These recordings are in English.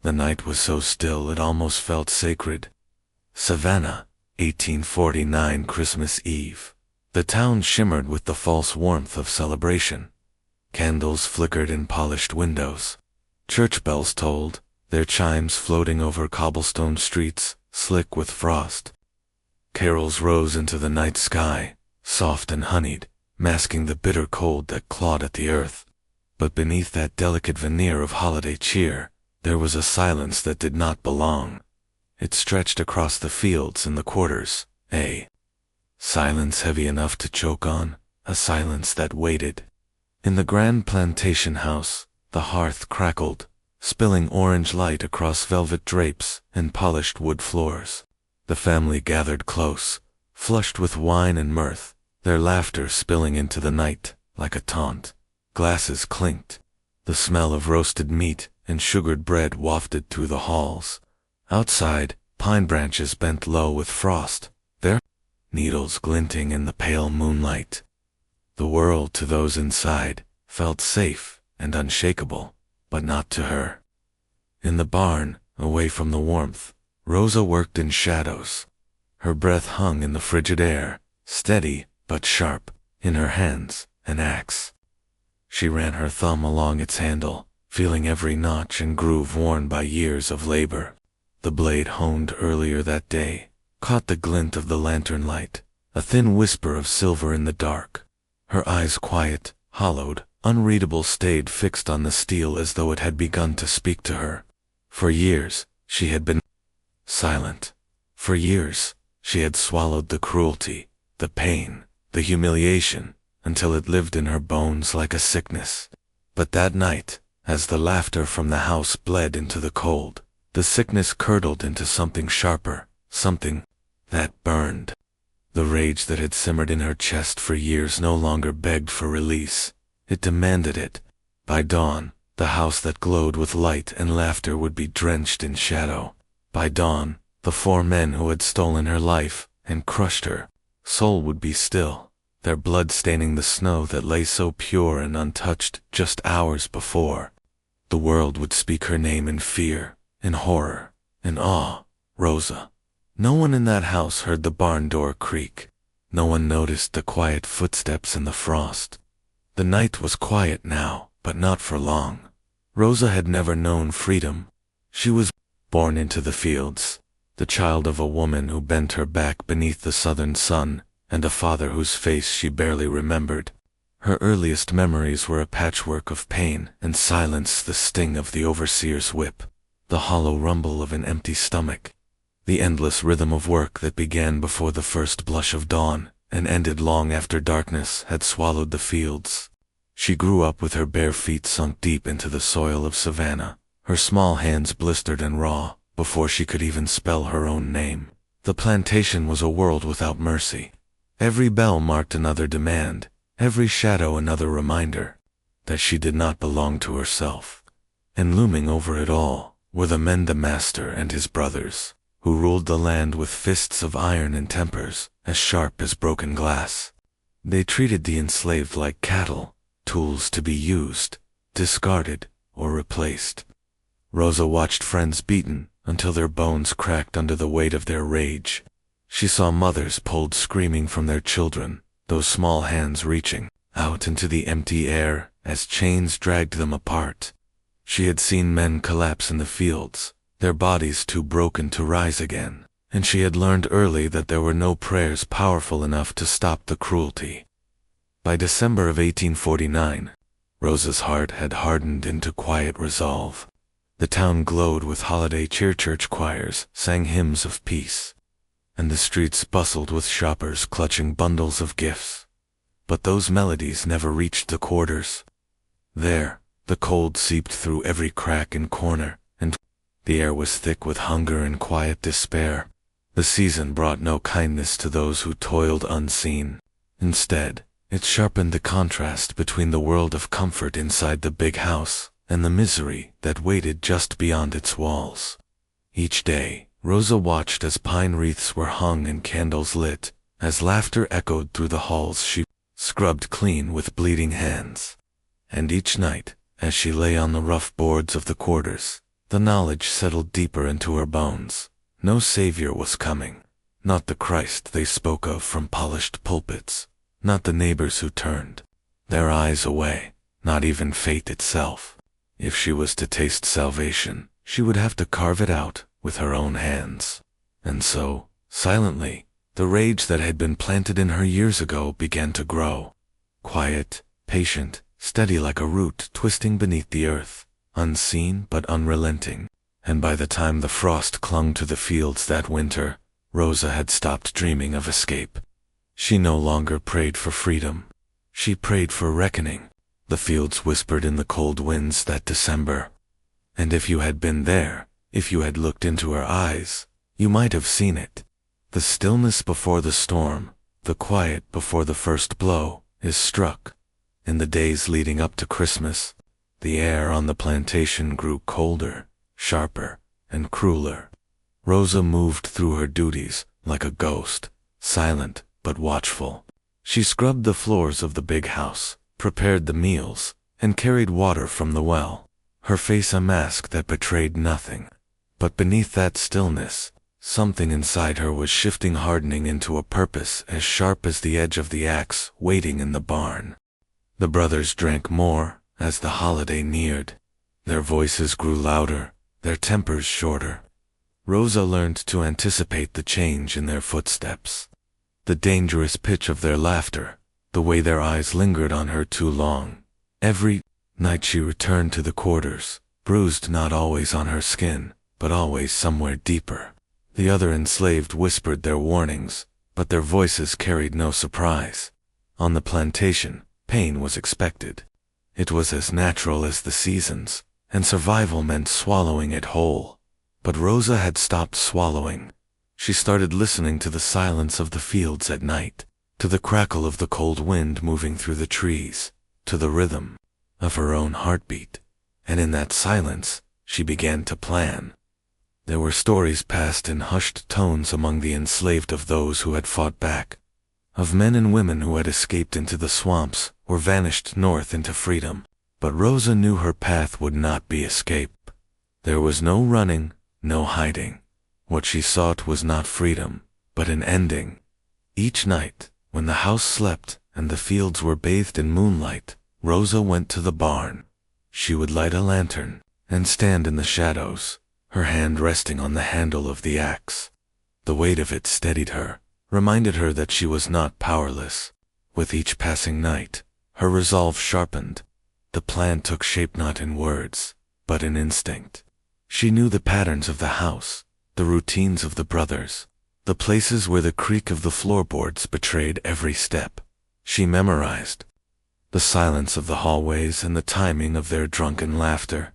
The night was so still it almost felt sacred. Savannah, 1849 Christmas Eve. The town shimmered with the false warmth of celebration. Candles flickered in polished windows. Church bells tolled, their chimes floating over cobblestone streets, slick with frost. Carols rose into the night sky, soft and honeyed, masking the bitter cold that clawed at the earth. But beneath that delicate veneer of holiday cheer, there was a silence that did not belong. It stretched across the fields and the quarters, a silence heavy enough to choke on, a silence that waited. In the grand plantation house, the hearth crackled, spilling orange light across velvet drapes and polished wood floors. The family gathered close, flushed with wine and mirth, their laughter spilling into the night like a taunt. Glasses clinked. The smell of roasted meat and sugared bread wafted through the halls. Outside, pine branches bent low with frost, their needles glinting in the pale moonlight. The world to those inside felt safe and unshakable, but not to her. In the barn, away from the warmth, Rosa worked in shadows. Her breath hung in the frigid air, steady but sharp, in her hands, an axe. She ran her thumb along its handle, feeling every notch and groove worn by years of labor. The blade honed earlier that day, caught the glint of the lantern light, a thin whisper of silver in the dark. Her eyes quiet, hollowed, unreadable stayed fixed on the steel as though it had begun to speak to her. For years, she had been silent. For years, she had swallowed the cruelty, the pain, the humiliation, until it lived in her bones like a sickness. But that night, as the laughter from the house bled into the cold, the sickness curdled into something sharper, something that burned. The rage that had simmered in her chest for years no longer begged for release. It demanded it. By dawn, the house that glowed with light and laughter would be drenched in shadow. By dawn, the 4 men who had stolen her life and crushed her soul would be still, their blood staining the snow that lay so pure and untouched just hours before. The world would speak her name in fear, in horror, in awe. Rosa. No one in that house heard the barn door creak. No one noticed the quiet footsteps in the frost. The night was quiet now, but not for long. Rosa had never known freedom. She was born into the fields, the child of a woman who bent her back beneath the southern sun, and a father whose face she barely remembered. Her earliest memories were a patchwork of pain and silence, the sting of the overseer's whip, the hollow rumble of an empty stomach, the endless rhythm of work that began before the first blush of dawn and ended long after darkness had swallowed the fields. She grew up with her bare feet sunk deep into the soil of Savannah, her small hands blistered and raw, before she could even spell her own name. The plantation was a world without mercy. Every bell marked another demand, every shadow another reminder that she did not belong to herself. And looming over it all were the men, the master and his brothers, who ruled the land with fists of iron and tempers as sharp as broken glass. They treated the enslaved like cattle, tools to be used, discarded, or replaced. Rosa watched friends beaten until their bones cracked under the weight of their rage. She saw mothers pulled screaming from their children, those small hands reaching out into the empty air as chains dragged them apart. She had seen men collapse in the fields, their bodies too broken to rise again, and she had learned early that there were no prayers powerful enough to stop the cruelty. By December of 1849, Rosa's heart had hardened into quiet resolve. The town glowed with holiday cheer, church choirs sang hymns of peace, and the streets bustled with shoppers clutching bundles of gifts. But those melodies never reached the quarters. There, the cold seeped through every crack and corner, and the air was thick with hunger and quiet despair. The season brought no kindness to those who toiled unseen. Instead, it sharpened the contrast between the world of comfort inside the big house and the misery that waited just beyond its walls. Each day, Rosa watched as pine wreaths were hung and candles lit, as laughter echoed through the halls she scrubbed clean with bleeding hands. And each night, as she lay on the rough boards of the quarters, The knowledge settled deeper into her bones. No savior was coming. Not the Christ they spoke of from polished pulpits. Not the neighbors who turned their eyes away. Not even fate itself. If she was to taste salvation, she would have to carve it out with her own hands. And so, silently, the rage that had been planted in her years ago began to grow. Quiet, patient, steady like a root twisting beneath the earth, unseen but unrelenting. And by the time the frost clung to the fields that winter, Rosa had stopped dreaming of escape. She no longer prayed for freedom. She prayed for reckoning. The fields whispered in the cold winds that December. And if you had been there, if you had looked into her eyes, you might have seen it. The stillness before the storm, the quiet before the first blow, is struck. In the days leading up to Christmas, the air on the plantation grew colder, sharper, and crueler. Rosa moved through her duties like a ghost, silent but watchful. She scrubbed the floors of the big house, prepared the meals, and carried water from the well, her face a mask that betrayed nothing. But beneath that stillness, something inside her was shifting, hardening into a purpose as sharp as the edge of the axe waiting in the barn. The brothers drank more as the holiday neared. Their voices grew louder, their tempers shorter. Rosa learned to anticipate the change in their footsteps, the dangerous pitch of their laughter, the way their eyes lingered on her too long. Every night she returned to the quarters, bruised not always on her skin, but always somewhere deeper. The other enslaved whispered their warnings, but their voices carried no surprise. On the plantation, pain was expected. It was as natural as the seasons, and survival meant swallowing it whole. But Rosa had stopped swallowing. She started listening to the silence of the fields at night, to the crackle of the cold wind moving through the trees, to the rhythm of her own heartbeat. And in that silence, she began to plan. There were stories passed in hushed tones among the enslaved of those who had fought back, of men and women who had escaped into the swamps or vanished north into freedom. But Rosa knew her path would not be escape. There was no running, no hiding. What she sought was not freedom, but an ending. Each night, when the house slept and the fields were bathed in moonlight, Rosa went to the barn. She would light a lantern and stand in the shadows, her hand resting on the handle of the axe. The weight of it steadied her, reminded her that she was not powerless. With each passing night, her resolve sharpened. The plan took shape not in words, but in instinct. She knew the patterns of the house, the routines of the brothers, the places where the creak of the floorboards betrayed every step. She memorized the silence of the hallways and the timing of their drunken laughter.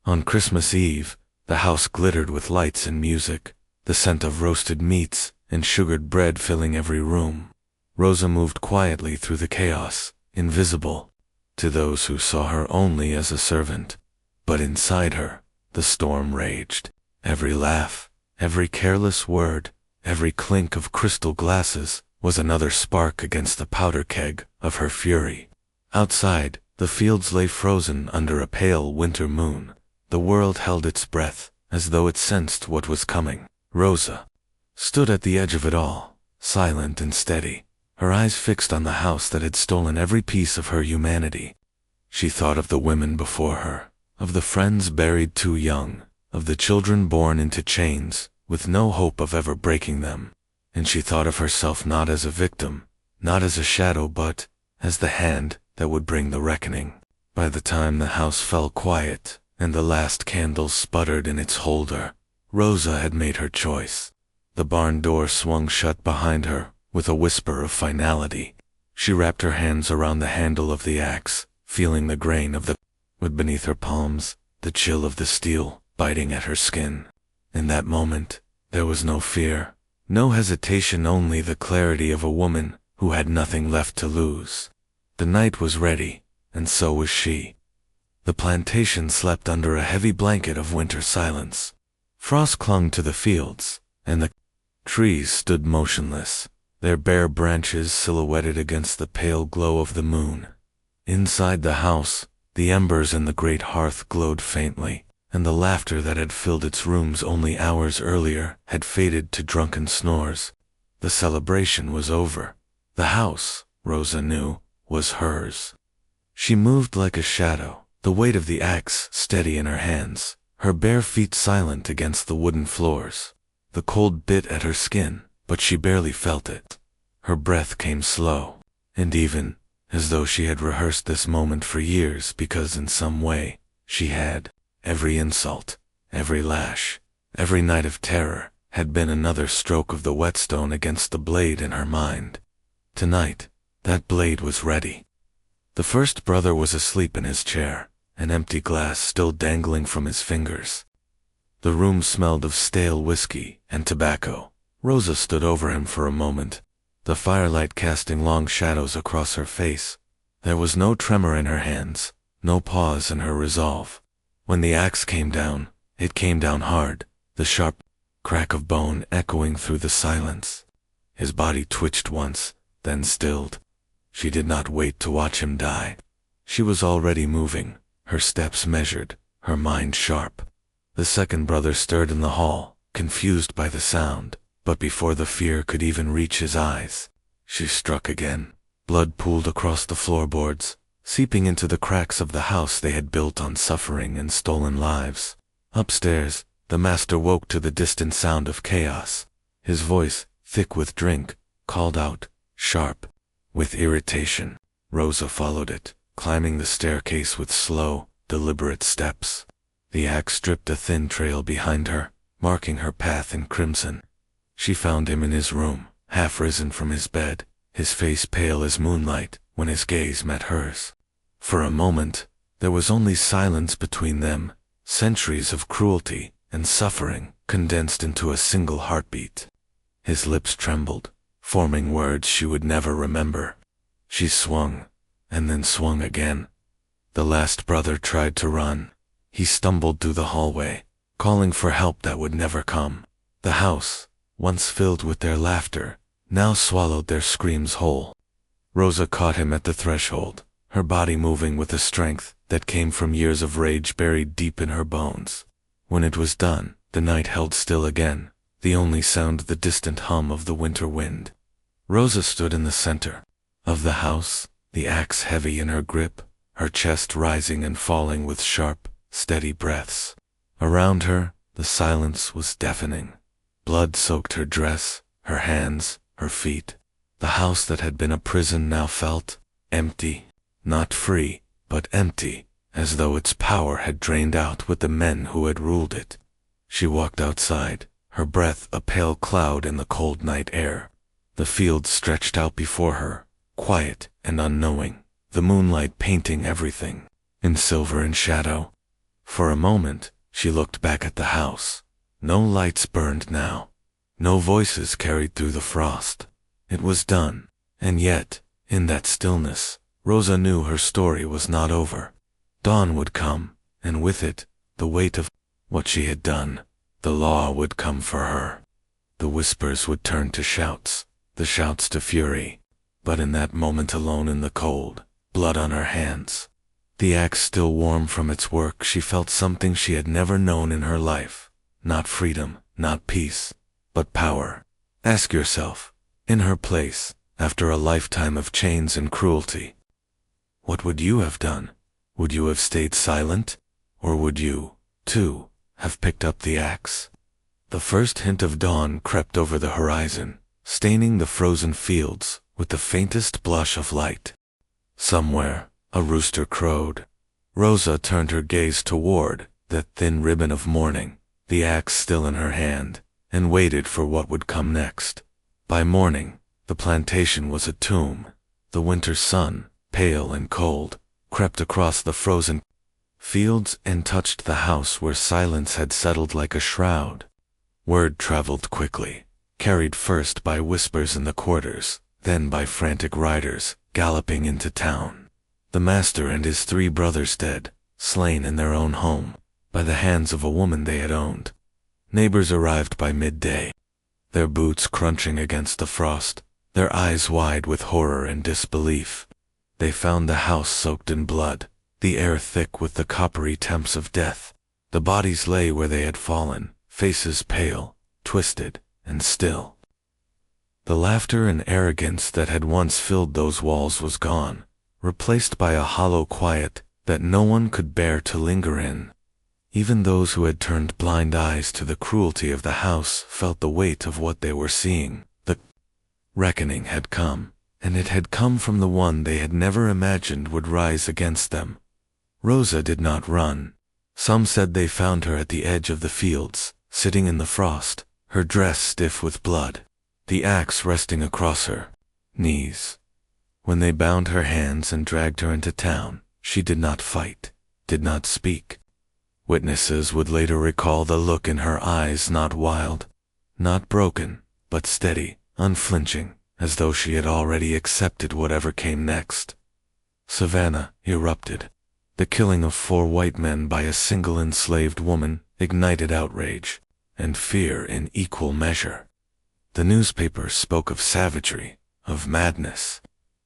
On Christmas Eve, the house glittered with lights and music, the scent of roasted meats and sugared bread filling every room. Rosa moved quietly through the chaos, invisible to those who saw her only as a servant. But inside her, the storm raged. Every laugh, every careless word, every clink of crystal glasses was another spark against the powder keg of her fury. Outside, the fields lay frozen under a pale winter moon. The world held its breath, as though it sensed what was coming. Rosa stood at the edge of it all, silent and steady, her eyes fixed on the house that had stolen every piece of her humanity. She thought of the women before her, of the friends buried too young, of the children born into chains, with no hope of ever breaking them. And she thought of herself not as a victim, not as a shadow, but as the hand that would bring the reckoning. By the time the house fell quiet, and the last candle sputtered in its holder, Rosa had made her choice. The barn door swung shut behind her, with a whisper of finality. She wrapped her hands around the handle of the axe, feeling the grain of the wood beneath her palms, the chill of the steel biting at her skin. In that moment, there was no fear, no hesitation, only the clarity of a woman who had nothing left to lose. The night was ready, and so was she. The plantation slept under a heavy blanket of winter silence. Frost clung to the fields, and the trees stood motionless, their bare branches silhouetted against the pale glow of the moon. Inside the house, the embers in the great hearth glowed faintly, and the laughter that had filled its rooms only hours earlier had faded to drunken snores. The celebration was over. The house, Rosa knew, was hers. She moved like a shadow, the weight of the axe steady in her hands, her bare feet silent against the wooden floors. The cold bit at her skin, but she barely felt it. Her breath came slow, and even, as though she had rehearsed this moment for years because in some way, she had. Every insult, every lash, every night of terror had been another stroke of the whetstone against the blade in her mind. Tonight, that blade was ready. The first brother was asleep in his chair, an empty glass still dangling from his fingers. The room smelled of stale whiskey and tobacco. Rosa stood over him for a moment, the firelight casting long shadows across her face. There was no tremor in her hands, no pause in her resolve. When the axe came down, it came down hard, the sharp crack of bone echoing through the silence. His body twitched once, then stilled. She did not wait to watch him die. She was already moving, her steps measured, her mind sharp. The second brother stirred in the hall, confused by the sound, but before the fear could even reach his eyes, she struck again. Blood pooled across the floorboards, seeping into the cracks of the house they had built on suffering and stolen lives. Upstairs, the master woke to the distant sound of chaos. His voice, thick with drink, called out, sharp, with irritation. Rosa followed it, climbing the staircase with slow, deliberate steps. The axe stripped a thin trail behind her, marking her path in crimson. She found him in his room, half risen from his bed, his face pale as moonlight, when his gaze met hers. For a moment, there was only silence between them, centuries of cruelty and suffering condensed into a single heartbeat. His lips trembled, forming words she would never remember. She swung, and then swung again. The last brother tried to run. He stumbled through the hallway, calling for help that would never come. The house, once filled with their laughter, now swallowed their screams whole. Rosa caught him at the threshold, her body moving with a strength that came from years of rage buried deep in her bones. When it was done, the night held still again, the only sound the distant hum of the winter wind. Rosa stood in the center of the house, the axe heavy in her grip, her chest rising and falling with sharp, steady breaths. Around her, the silence was deafening. Blood soaked her dress, her hands, her feet. The house that had been a prison now felt empty, not free, but empty, as though its power had drained out with the men who had ruled it. She walked outside, her breath a pale cloud in the cold night air. The fields stretched out before her, quiet and unknowing, the moonlight painting everything, in silver and shadow. For a moment, she looked back at the house. No lights burned now. No voices carried through the frost. It was done, and yet, in that stillness, Rosa knew her story was not over. Dawn would come, and with it, the weight of what she had done. The law would come for her. The whispers would turn to shouts, the shouts to fury. But in that moment alone in the cold, blood on her hands, the axe still warm from its work, she felt something she had never known in her life. Not freedom, not peace, but power. Ask yourself, in her place, after a lifetime of chains and cruelty, what would you have done? Would you have stayed silent? Or would you, too, have picked up the axe? The first hint of dawn crept over the horizon, staining the frozen fields with the faintest blush of light. Somewhere, a rooster crowed. Rosa turned her gaze toward that thin ribbon of morning, the axe still in her hand, and waited for what would come next. By morning, the plantation was a tomb. The winter sun, pale and cold, crept across the frozen fields and touched the house where silence had settled like a shroud. Word traveled quickly, carried first by whispers in the quarters, then by frantic riders galloping into town. The master and his 3 brothers dead, slain in their own home, by the hands of a woman they had owned. Neighbors arrived by midday, their boots crunching against the frost, their eyes wide with horror and disbelief. They found the house soaked in blood, the air thick with the coppery temps of death. The bodies lay where they had fallen, faces pale, twisted, and still. The laughter and arrogance that had once filled those walls was gone, replaced by a hollow quiet that no one could bear to linger in. Even those who had turned blind eyes to the cruelty of the house felt the weight of what they were seeing. The reckoning had come, and it had come from the one they had never imagined would rise against them. Rosa did not run. Some said they found her at the edge of the fields, sitting in the frost, her dress stiff with blood, the axe resting across her knees. When they bound her hands and dragged her into town, she did not fight, did not speak. Witnesses would later recall the look in her eyes, not wild, not broken, but steady, unflinching, as though she had already accepted whatever came next. Savannah erupted. The killing of 4 white men by a single enslaved woman ignited outrage and fear in equal measure. The newspapers spoke of savagery, of madness.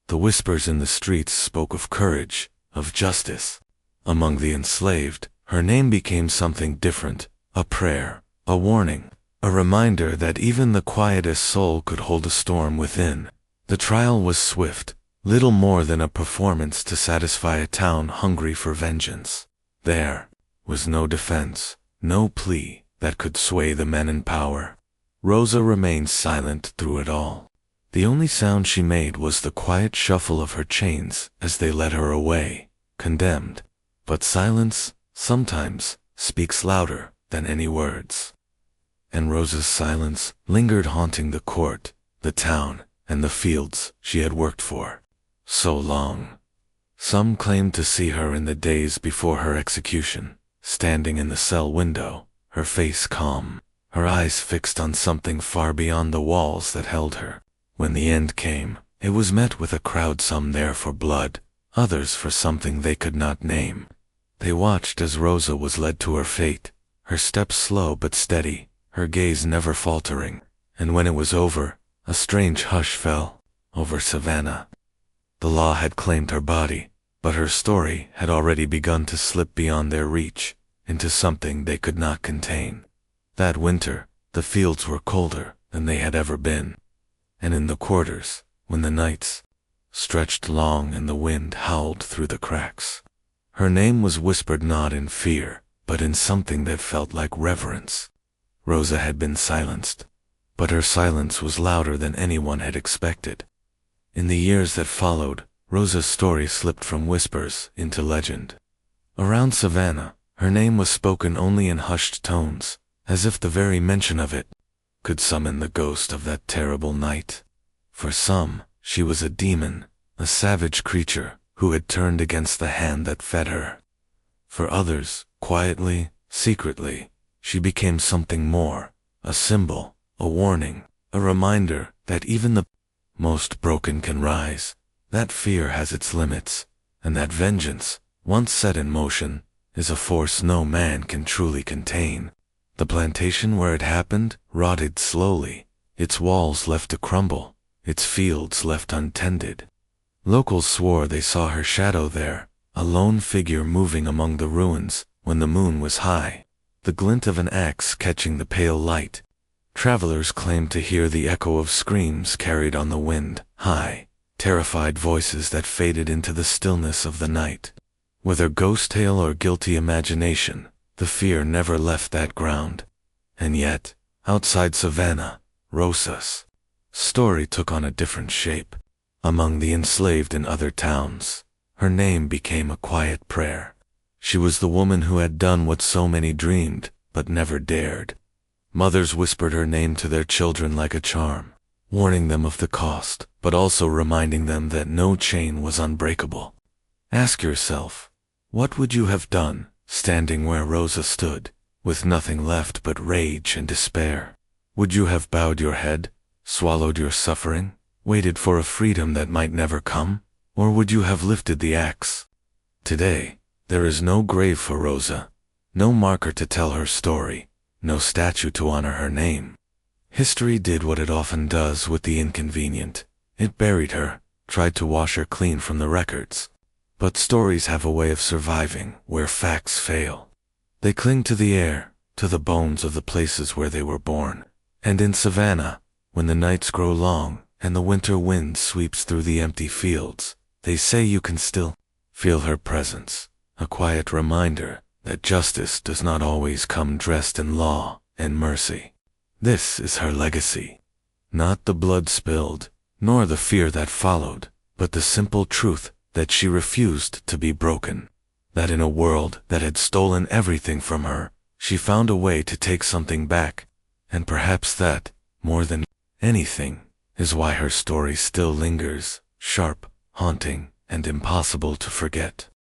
The whispers in the streets spoke of courage, of justice. Among the enslaved, her name became something different, a prayer, a warning, a reminder that even the quietest soul could hold a storm within. The trial was swift, little more than a performance to satisfy a town hungry for vengeance. There was no defense, no plea that could sway the men in power. Rosa remained silent through it all. The only sound she made was the quiet shuffle of her chains as they led her away, condemned. But silence, sometimes, speaks louder than any words. And Rosa's silence lingered, haunting the court, the town, and the fields she had worked for so long. Some claimed to see her in the days before her execution, standing in the cell window, her face calm, her eyes fixed on something far beyond the walls that held her. When the end came, it was met with a crowd, some there for blood, others for something they could not name. They watched as Rosa was led to her fate, her steps slow but steady, her gaze never faltering, and when it was over, a strange hush fell over Savannah. The law had claimed her body, but her story had already begun to slip beyond their reach, into something they could not contain. That winter, the fields were colder than they had ever been, and in the quarters, when the nights stretched long and the wind howled through the cracks, her name was whispered not in fear, but in something that felt like reverence. Rosa had been silenced, but her silence was louder than anyone had expected. In the years that followed, Rosa's story slipped from whispers into legend. Around Savannah, her name was spoken only in hushed tones, as if the very mention of it could summon the ghost of that terrible night. For some, she was a demon, a savage creature who had turned against the hand that fed her. For others, quietly, secretly, she became something more, a symbol, a warning, a reminder that even the most broken can rise, that fear has its limits, and that vengeance, once set in motion, is a force no man can truly contain. The plantation where it happened rotted slowly, its walls left to crumble, its fields left untended. Locals swore they saw her shadow there, a lone figure moving among the ruins when the moon was high, the glint of an axe catching the pale light. Travelers claimed to hear the echo of screams carried on the wind, high, terrified voices that faded into the stillness of the night. Whether ghost tale or guilty imagination, the fear never left that ground. And yet, outside Savannah, Rosa's story took on a different shape. Among the enslaved in other towns, her name became a quiet prayer. She was the woman who had done what so many dreamed, but never dared. Mothers whispered her name to their children like a charm, warning them of the cost, but also reminding them that no chain was unbreakable. Ask yourself, what would you have done, standing where Rosa stood, with nothing left but rage and despair? Would you have bowed your head, swallowed your suffering, waited for a freedom that might never come? Or would you have lifted the axe? Today, there is no grave for Rosa, no marker to tell her story, no statue to honor her name. History did what it often does with the inconvenient. It buried her, tried to wash her clean from the records. But stories have a way of surviving where facts fail. They cling to the air, to the bones of the places where they were born. And in Savannah, when the nights grow long and the winter wind sweeps through the empty fields, they say you can still feel her presence, a quiet reminder that justice does not always come dressed in law and mercy. This is her legacy. Not the blood spilled, nor the fear that followed, but the simple truth that she refused to be broken. That in a world that had stolen everything from her, she found a way to take something back, and perhaps that, more than anything, is why her story still lingers, sharp, haunting, and impossible to forget.